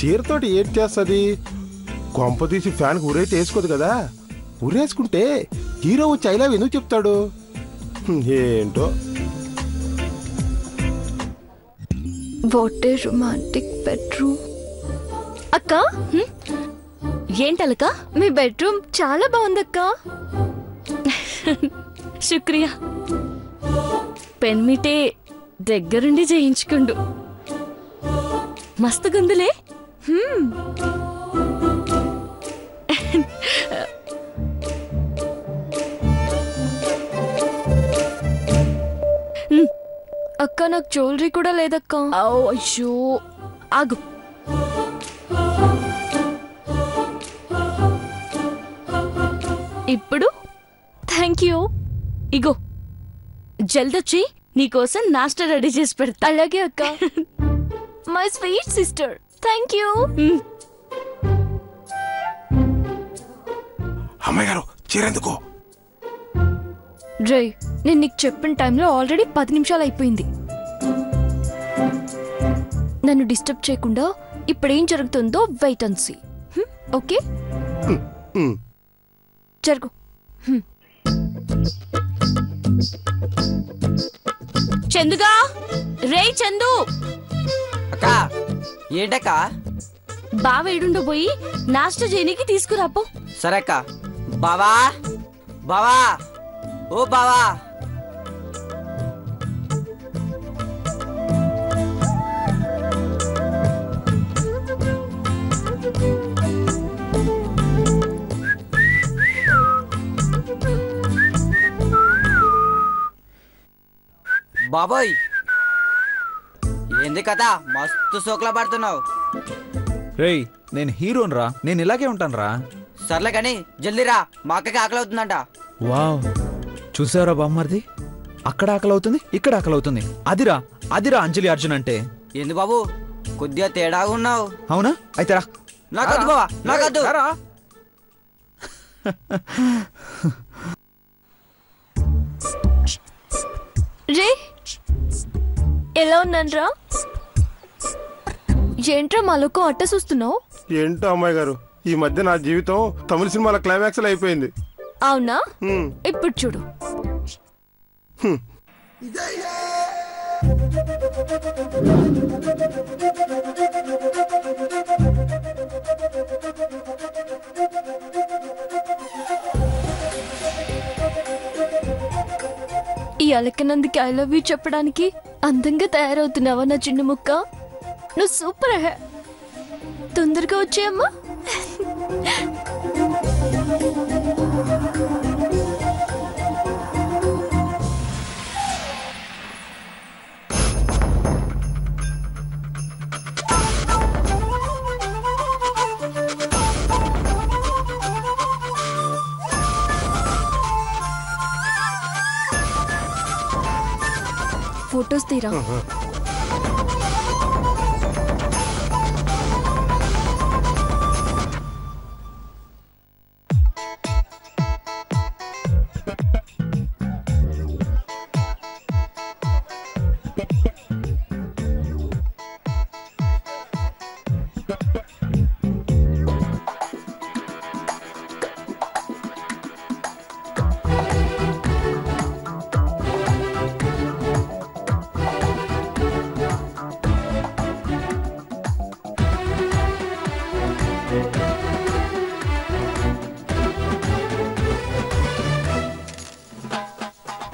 చీరతోటి ఏం చేస్తుంది? కొంప తీసి ఫ్యాన్కి ఉరైతే వేసుకోదు కదా. ఉరేసుకుంటే హీరో వచ్చి ఐ లవ్ ఎందుకు చెప్తాడు? ఏంటో. What a romantic bedroom. అక్క, ఏంటలక? మీ బెడ్రూమ్ చాలా బాగుందక్క. శుక్రియా. పెన్మిటే దగ్గరుండి చేయించుకుండు. మస్తు గుందులే. అక్క, నాకు జ్యువెలరీ కూడా లేదక్క. అయ్యో, ఆగు. ఇప్పుడు థ్యాంక్ యూ. ఇగో జల్దొచ్చి నీకోసం నాస్టా రెడీ చేసి పెడతా. అలాగే అక్క. My sweet sister, thank you. అమ్మాయి గారు చీరెందుకు? రే, నేను నీకు చెప్పిన టైంలో ఆల్రెడీ 10 నిమిషాలు అయిపోయింది. నన్ను డిస్టర్బ్ చేయకుండా ఇప్పుడేం జరుగుతుందో వెయిట్ అండ్ సీ. ఓకే, జరుగు. చందుగా, రే చందు. అక్క, ఏంటక్క? బావేడుండో పోయి నాస్టా చేయనికి తీసుకురాపో. సరే అక్క. బావా, బావా, ఓ బావా. బాబోయ్, ఏంది కథ? మస్తు సోకులా పడుతున్నావు. రేయ్, నేను హీరోన్ రా, నేను ఇలాగే ఉంటాను రా. సర్లే కానీ జల్దీ రా, మా అక్కకి ఆకలి అవుతుందంట. వావ్, చూసారా బామ్మర్ది? అక్కడ ఆకలి అవుతుంది, ఇక్కడ ఆకలి అవుతుంది. అదిరా అదిరా అంజలి అర్జున్ అంటే. ఏంది బాబు, కొద్దిగా తేడాగా ఉన్నావు. అవునా? అయితే రా. నాకద్దు బావా, నాకద్దు. రే, ఎలా ఉన్నాన్రా? ఏంట్రా మాలోకో అట్ట చూస్తున్నావు? ఏంటో అమ్మాయి గారు, ఈ మధ్య నా జీవితం తమిళ సినిమాల క్లైమాక్స్ అయిపోయింది. అవునా? ఇప్పుడు చూడు. ఈ అలకనందికి ఐ లవ్ యూ చెప్పడానికి అందంగా తయారవుతున్నావా నా చిన్న ముక్క? నువ్వు సూపర్. తొందరగా వచ్చేయమ్మా. ఫోటోస్ తీరా.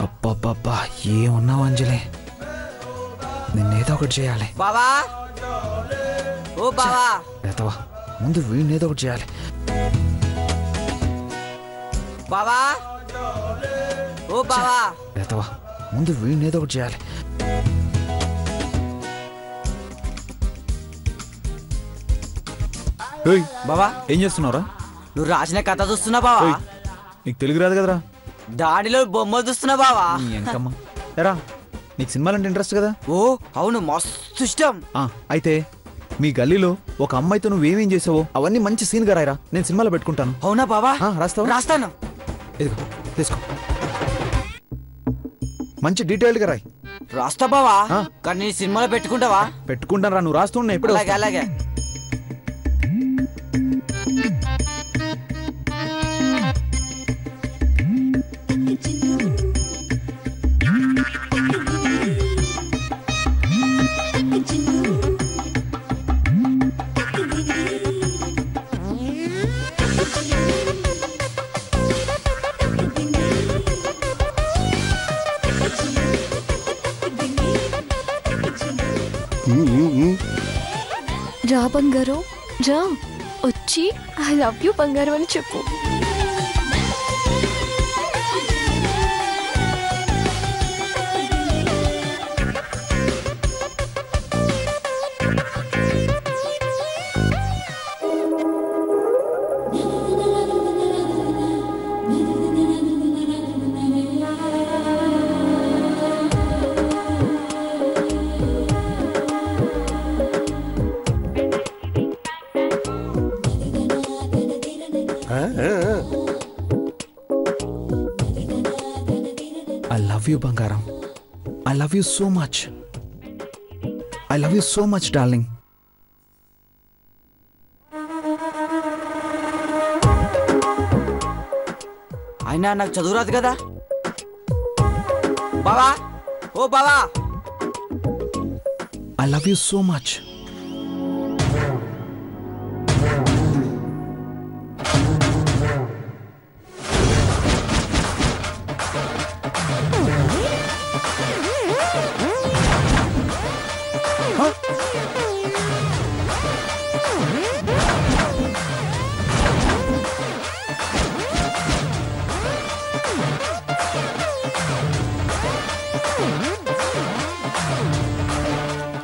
అబ్బబ్బబ్బా, ఏమున్నావు అంజలి? నిన్నేదో ఒకటి చేయాలి. బావా, ఓ బావా. లేతవా, ముందు వీడినేదో ఒకటి చేయాలి. బావా, ఓ బావా. లేతవా, ముందు వీడినేదో ఒకటి చేయాలి. బావా, ఏం చేస్తున్నావురా? నువ్వు రాసిన కథ చూస్తున్నా బావా. నీకు తెలుగు రాదు కదరా? దాడిలో బొమ్మలు చూస్తున్నా బావా. ఎరా, నీకు సినిమాలంటే ఇంట్రెస్ట్ కదా? ఓ అవును, మస్తు ఇష్టం. అయితే మీ గల్లీలో ఒక అమ్మాయితో నువ్వేమేం చేసావో అవన్నీ మంచి సీన్ గా రాయరా, నేను సినిమాలో పెట్టుకుంటాను. అవునా బావా? రాస్తావా? రాస్తాను. ఇదిగో తీసుకో, మంచి డీటెయిల్డ్ గా రాయి. రాస్తా బావా, కానీ నీ సినిమాలో పెట్టుకుంటావా? పెట్టుకుంటాను రా, నువ్వు రాస్తుండే. ఎప్పుడు? అలాగే అలాగే. రా బంగారం రా, వచ్చి ఐ లవ్ యూ బంగారం అని చెప్పు. ఐ లవ్ యూ బంగారం. I love you so much. I love you so much darling. అయినా నాకు చదువు రాదు కదా బావా. ఓ బావా, I love you so much.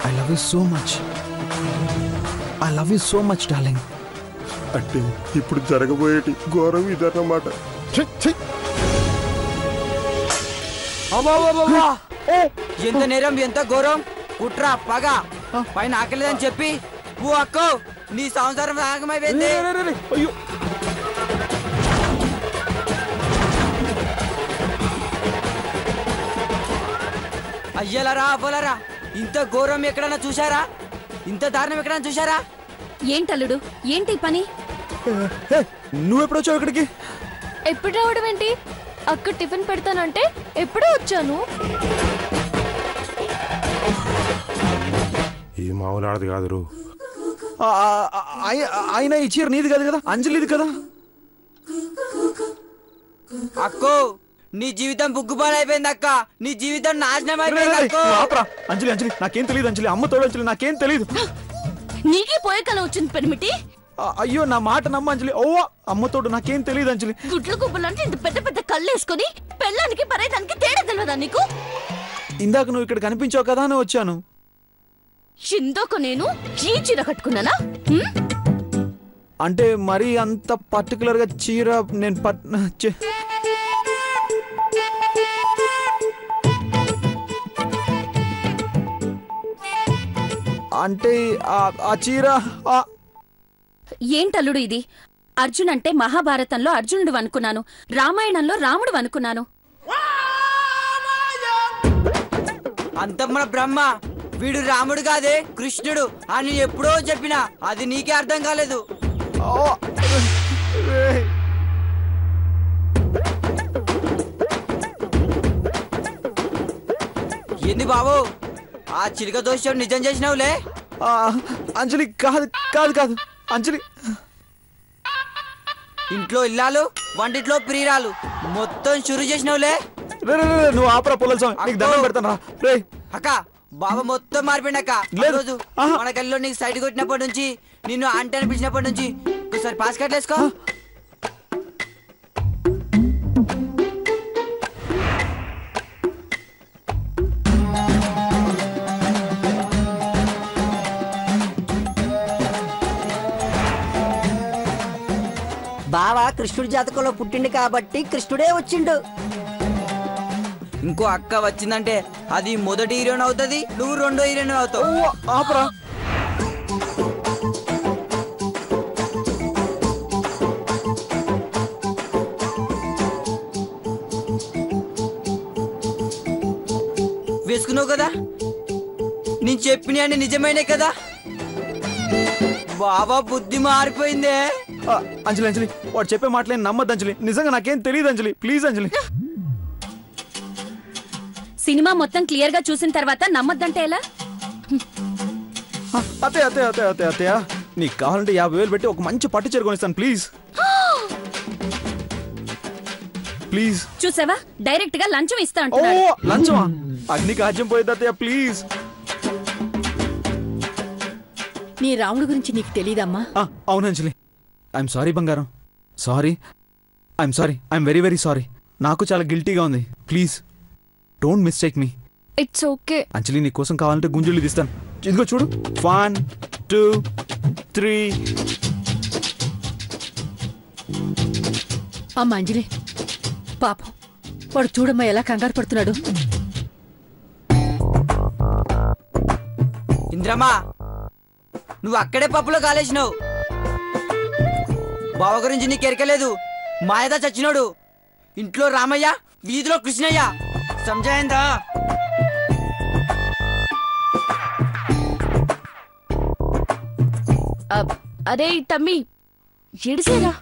I love you so much. I love you so much, darling. అంటే ఇప్పుడు జరగబోయేటి ఘోరం ఇదన్నమాట. ఎంత నేరం ఎంత ఘోరం, కుట్ర పగ పైన ఆకలేదని చెప్పి ఓ అక్కో నీ సంసారం ఆగమైపోయింది. అయ్యో అయ్యలరా అవ్వలరా, ఇంత ఘోరం ఎక్కడన్నా చూసారా? ఇంత దారుణం ఎక్కడన్నా చూసారా? ఏంటల్లుడు, ఏంటి ఈ పని? నువ్వెప్పుడు వచ్చావు ఇక్కడికి? ఎప్పుడు రావడం ఏంటి? అక్కడ టిఫిన్ పెడతానంటే ఎప్పుడో వచ్చాను. ఈ మామూలు ఆడది కాదురు. ఆయన ఈ చీర నీది కాదు కదా, అంజలిది కదా. అక్కో నీ జీవితం బుగ్గుబాలు అయిపోయింది అక్క, నీ జీవితం నాశనం అయిపోయింది అక్కో. అంజలి అంజలి నాకేం తెలియదు అంజలి, అమ్మ తోడు అంజలి నాకేం తెలియదు. నీకే పోయే కల వచ్చింది పెరిమిటి. అయ్యో నా మాట నమ్మ అంజలి. ఓవా అమ్మతోడు నాకేం తెలియదు అంజలి. గుడ్లు గుబ్బలంటే ఇంత పెద్ద పెద్ద కళ్ళు వేసుకొని పెళ్ళానికి పరేదానికి తేడా తెలియదా నీకు? ఇందాక నువ్వు ఇక్కడ కనిపించావు కదా అని వచ్చాను. ఇందాక నేను ఈ చీర కట్టుకున్నానా? అంటే మరీ అంత పర్టికులర్ గా చీర నేను అంటే ఆ చీర ఏంటల్లుడు ఇది? అర్జున్ అంటే మహాభారతంలో అర్జునుడు అనుకున్నాను, రామాయణంలో రాముడు అనుకున్నాను. అంత మన బ్రహ్మ, వీడు రాముడు కాదే కృష్ణుడు అని ఎప్పుడో చెప్పినా అది నీకే అర్థం కాలేదు. ఏంది బాబు ఆ చిలుక దోషం నిజం చేసినావులే? అంజలి కాదు కాదు కాదు అంజలి. ఇంట్లో ఇల్లాలు వంటిట్లో ప్రియురాలు మొత్తం షురు చేసినావులే. నువ్వు ఆపరా పొలల్ స్వామి, నీకు దండం పెడతాను రా. అక్క బాబా మొత్తం మారిపోయిందక్క. రోజు మన గల్లీలో నీకు సైడ్ కొట్టినప్పటి నుంచి, నిన్ను ఆంటీ అనిపించినప్పటి నుంచి ఒకసారి పాస్ కార్డ్ వేసుకో. బావా కృష్ణుడి జాతకంలో పుట్టిండు కాబట్టి కృష్ణుడే వచ్చిండు. ఇంకో అక్క వచ్చిందంటే అది మొదటి హీరోయిన్ అవుతుంది, నువ్వు రెండో హీరోయిన్ అవుతావు. ఆపరా. వేసుకున్నావు కదా, నేను చెప్పిన అన్ని నిజమైనే కదా. బాబా బుద్ధి మారిపోయిందే. అంజలి అంజలి వాడు చెప్పే మాటలేని నమ్మద్దు అంజలి, నిజంగా నాకేం తెలియదు అంజలి, ప్లీజ్ అంజలి. సినిమా మొత్తం క్లియర్ గా చూసిన తర్వాత నమ్మద్దంటే ఎలా? అతే అతే అతే అతే అతయ్య, నీకు కావాలంటే 50,000 పెట్టి ఒక మంచి పట్టు చీర కొనిస్తాను ప్లీజ్. ప్లీజ్. చూసావా డైరెక్ట్ గా లంచం ఇస్తా ఓ అంటున్నాడు. లంచమా? అగ్ని కాజ్యం పోయేది అత్తయ్య ప్లీజ్. నీ రాముడు గురించి నీకు తెలీదమ్మా? అవును అంజలి. ఐఎమ్ సారీ బంగారం. Sorry. I'm very very sorry. నాకు చాలా గిల్టీగా ఉంది. Please don't mistake me. It's okay. Anjali నీ కోసం కావాలంటే గుంజులు తీస్తాను. ఇదిగో చూడు. 1 2 3. అమ్మ అంజలి పాపం వాడు చూడమ్మా ఎలా కంగారు పడుతున్నాడు. ఇంద్రమ్మా నువ్వు అక్కడే పప్పులో కాలేసినావు. బావ గురించి నీకు ఎరకలేదు. మాయదా చచ్చినోడు. ఇంట్లో రామయ్య, వీధిలో కృష్ణయ్య. సంజయిందా? అరే తమ్మి ఎడిసేరా.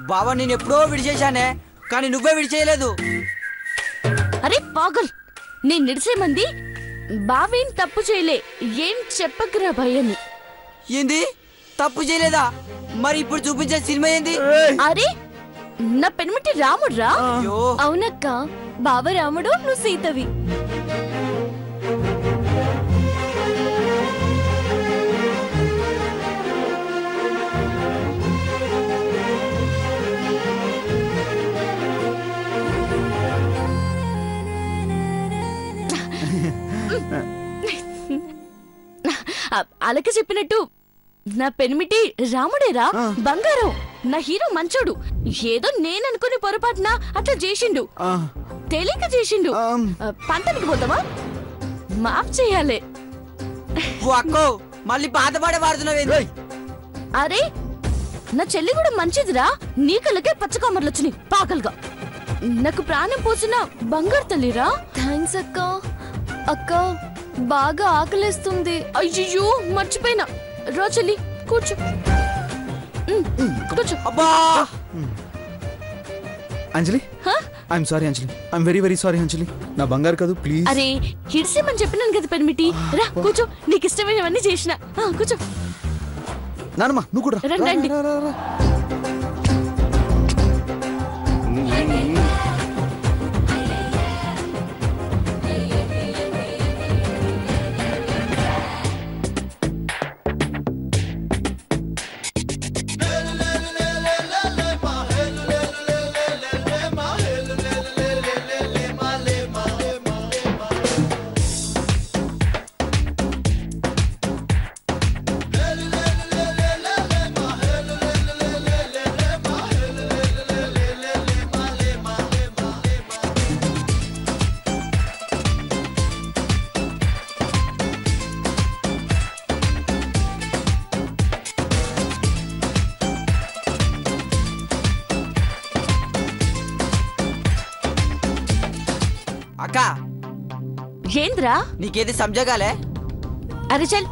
బావ నేను ఎప్పుడో విడిచేశానే, కానీ నువ్వే విడిచేయలేదు. అరే పాగల్, నేను నిడిసేమంది బావేం తప్పు చేయలే. ఏం చెప్పకురా భయ్యని. ఏంది తప్పు చేయలేదా? మరి ఇప్పుడు చూపించే సినిమా ఏంది? అరే నా పెనిమిటి రాముడ్రా. అయ్యో అవునక్క, బావ రాముడు, నువ్వు సీతవి. అలక చెప్పినట్టు నా పెనిమిటి రాముడేరా, బంగారం. నా హీరో మంచోడు. ఏదో నేననుకుని పొరపాటున అట్లా చేసిండు, తెలియక చేసిండు. పంతానికి పోతావా? మాఫ్ చేయాలి. అక్కో మళ్ళీ పాత పాడే వాడుతున్నావు. అరే నా చెల్లి కూడా మంచిదిరా. నీ కళ్ళకే పచ్చకామర్లు వచ్చినాయి పాకలుగా. నాకు ప్రాణం పోసిన బంగారు తల్లిరా. థ్యాంక్స్ అక్క. అక్క బాగా ఆకలేస్తుంది. అయ్యో మర్చిపోయినా. రా చెల్లి కూర్చో. కూర్చో. అబ్బా Anjali I'm sorry Anjali. I'm very very sorry Anjali. నా బంగారు కాదు ప్లీజ్. అరే హిడ్సేమని చెప్పినాను కదా పెనిమిటి. రా కూర్చో. నీకు ఇష్టమైనవన్నీ చేసిన. కూర్చో. నానమ్మ నువ్వు కూడా రండి. అక్క ఏంద్రా? నీకేది సంజగాలే? అరే చల్,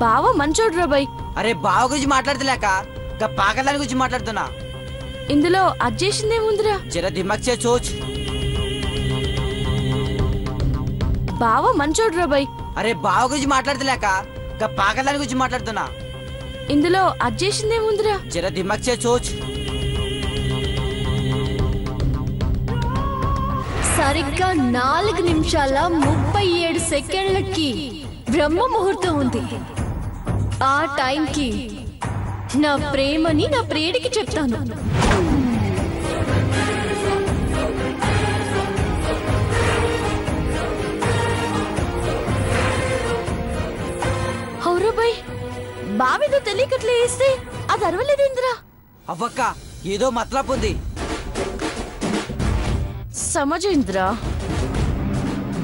బావ మంచోడు రాబాయ్. అరే బావ గురించి మాట్లాడతలేక పాకదాని గురించి మాట్లాడుతున్నా. ఇందులో అజ్జేసిందేముందిరా? జర దిమాగ్ చే సోచ్. బావ మంచోడు రాబాయ్. అరే బావ గురించి మాట్లాడతలేక పాకదాని గురించి మాట్లాడుతున్నా. ఇందులో అజ్జేసిందేముందిరా? జర దిమాగ్ చే సోచ్. సరిగ్గా 4 నిమిషాల 37 సెకండ్లకి బ్రహ్మ ముహూర్తం ఉంది. ఆ టైంకి నా ప్రేమని నా ప్రియుడికి చెప్తాను. హౌరాబాయ్, బావేదో తెలియకట్లే వేస్తే అది అరవలేదేంద్రా? అవ్వక్క ఏదో మతలబ్ ఉంది. సమజేంద్రా,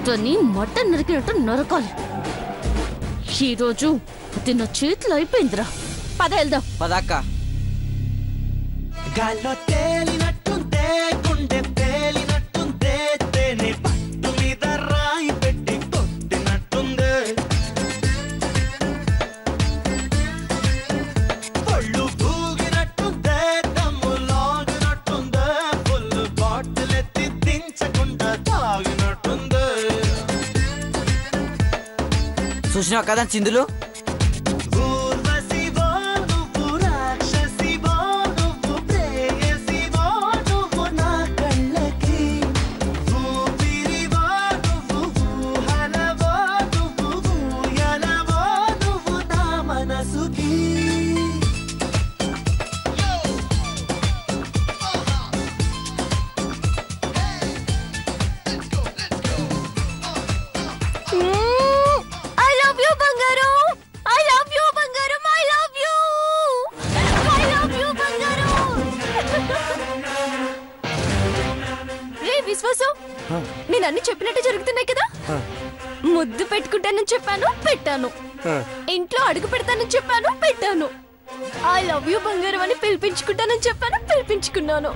దాన్ని మటన్ నరికినట్టు నరకాలి. ఈరోజు అది నా చేతులు అయిపోయిందిరా. పద వెళ్దాం. పదక్క. గాల్లో తేలినట్టుందే, గుండె తేలినట్టుందే, తేనె పట్టు మీద రాయి పెట్టి కొట్టినట్టుందే, పళ్ళు పూగినట్టుందే, దమ్ము లాగినట్టుందే, ఫుల్ బాటిల్ ఎత్తి దించకుండా తాగినట్టుందే. చూసినావు కదా చిందులు? ఊర్వశివో నువ్వు రాక్షసి విశ్వాసం, నేను అన్ని చెప్పినట్టు జరుగుతున్నాయి కదా. ముద్దు పెట్టుకుంటానని చెప్పాను, పెట్టాను. ఇంట్లో అడుగు పెడతానని చెప్పాను, పెట్టాను. ఐ లవ్ యూ బంగారం అని పిలిపించుకుంటానని చెప్పాను, పిలిపించుకున్నాను.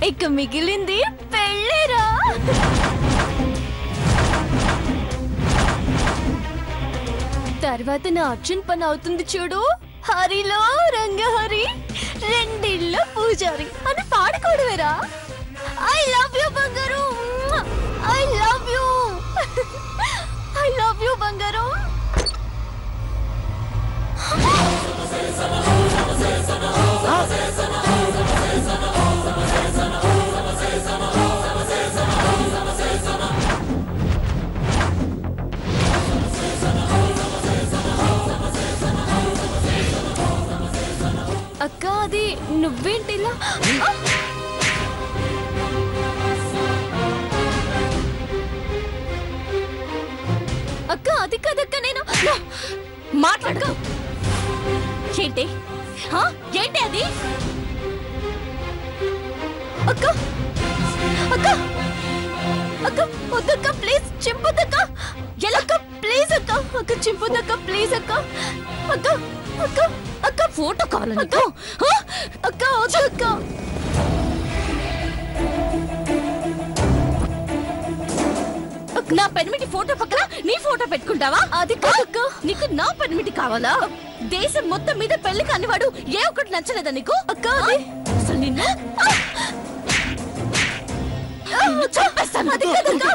ఇక మిగిలింది పెళ్ళేరా. తర్వాత నా అర్జున్ పని అవుతుంది చూడు. హరిలో రంగహరి, రెండిళ్ళ పూజారి అని పాడుకోవడమేరా. ఐ లవ్ యూ బంగారు, I love you, I love you బంగారు. అక్క అది నువ్వేంటిలా? అక్క అది కదక్క, నేను మాట్లాడక. ఏంటి ఏంటి అది? అక్క అక్క అక్క వద్దక్క, ప్లీజ్ చింపొద్దక్క. ఎలక్క ప్లీజ్ అక్క, అక్క చింపొద్దక్క ప్లీజ్ అక్క. అక్క అక్క అక్క ఫోటో కావాలి నీకు? అక్క వద్దక్క. నా పెనిమిటి ఫోటో పక్కన నీ ఫోటో పెట్టుకుంటావా? అది కాదక్క. నీకు నా పెనిమిటి కావాలా? దేశం మొత్తం మీద పెళ్లి కానివాడు ఏ ఒక్కటి నచ్చలేదా నీకు? అక్క అది అసలు నిన్ను చంపేస్తాను. అది కాదక్క.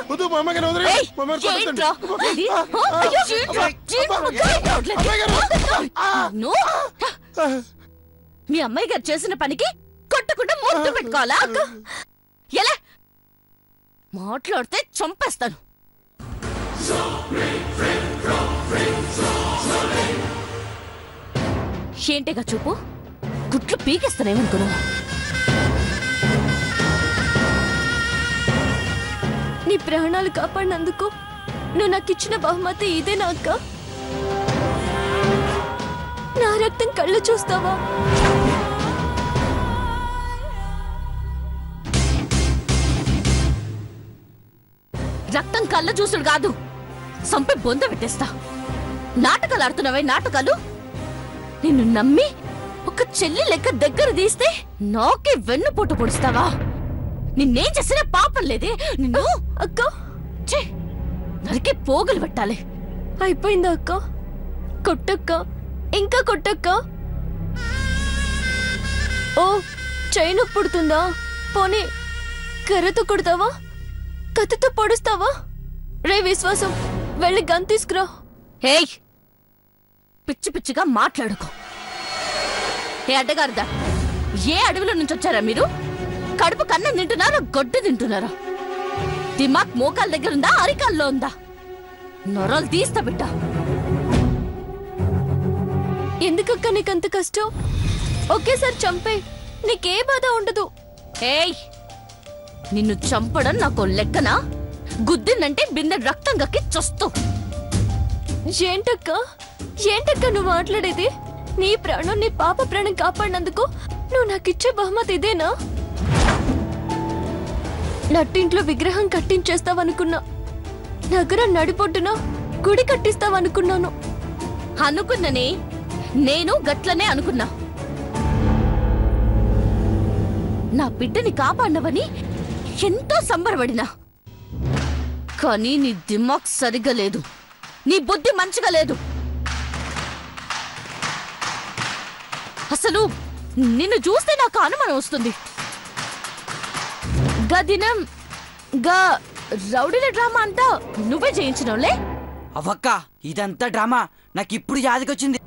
ఏయ్, ఏంట్రా? అది? అయ్యో, నువ్వు మీ అమ్మాయి గారు చేసిన పనికి కొట్టకుండా ముద్దు పెట్టుకోవాలా? ఎలా మాట్లాడితే చంపేస్తాను. ఏంటిగా చూపు, గుట్లు పీకేస్తానేమనుకున్నావు? నీ ప్రాణాలు కాపాడినందుకు నువ్వు నాకు ఇచ్చిన బహుమతి ఇదేనా అక్క? నా రక్తం కళ్ళు చూస్తావా? రక్తం కళ్ళ చూసుడు కాదు, సంపే బొంద పెట్టేస్తా. నాటకాలు ఆడుతున్నావే నాటకాలు. నిన్ను నమ్మి ఒక చెల్లి లెక్క దగ్గర తీస్తే నాకే వెన్నుపోటు పొడుస్తావా? నిన్నేం చేసినా పాపం లేదే. నిన్ను అక్క నరికి పోగులు పెట్టాలి. అయిపోయిందా అక్క? కొట్టక్క, ఇంకా కొట్టక్క. ఓ చైను పుడుతుందా? పోనీ కర్రతో కొడతావా, కత్తితో పొడుస్తావా? రే విశ్వాసం, వెళ్ళి గన్ తీసుకురా. హేయ్, పిచ్చి పిచ్చిగా మాట్లాడుకో. ఏ అడ్డగారుదా, ఏ అడవిలో నుంచి వచ్చారా మీరు? కడుపు కన్నం తింటున్నారా, గొడ్డు తింటున్నారా? దిమాక్ మోకాల దగ్గర ఉందా, అరికాల్లో ఉందా? నొరలు తీస్తా బిడ్డ. ఎందుకక్క నీకంత కష్టం? ఒకేసారి చంపే, నీకే బాధ ఉండదు. ఏయ్, నిన్ను చంపడం నాకు లెక్కనా? గుద్దిందంటే బిందె రక్తం గక్కి చస్తూ. ఏంటక్క ఏంటక్క నువ్వు మాట్లాడేది? నీ ప్రాణం, నీ పాప ప్రాణం కాపాడినందుకు నువ్వు నాకిచ్చే బహుమతి ఇదేనా? నట్టింట్లో విగ్రహం కట్టించేస్తావనుకున్నా, నగరం నడిపొట్టున గుడి కట్టిస్తావనుకున్నాను. అనుకున్ననే, నేను గట్లనే అనుకున్నా. నా బిడ్డని కాపాడినవని ఎంతో సంబరపడినా. కానీ నీ దిమాగ్ సరిగ్గా లేదు, నీ బుద్ధి మంచిగా లేదు. అసలు నిన్ను చూస్తే నాకు అనుమానం వస్తుంది. గదినం గా రౌడీల డ్రామా అంతా నువ్వే చేయించినవులే. అవక్క, ఇదంతా డ్రామా నాకు ఇప్పుడు యాదకొచ్చింది.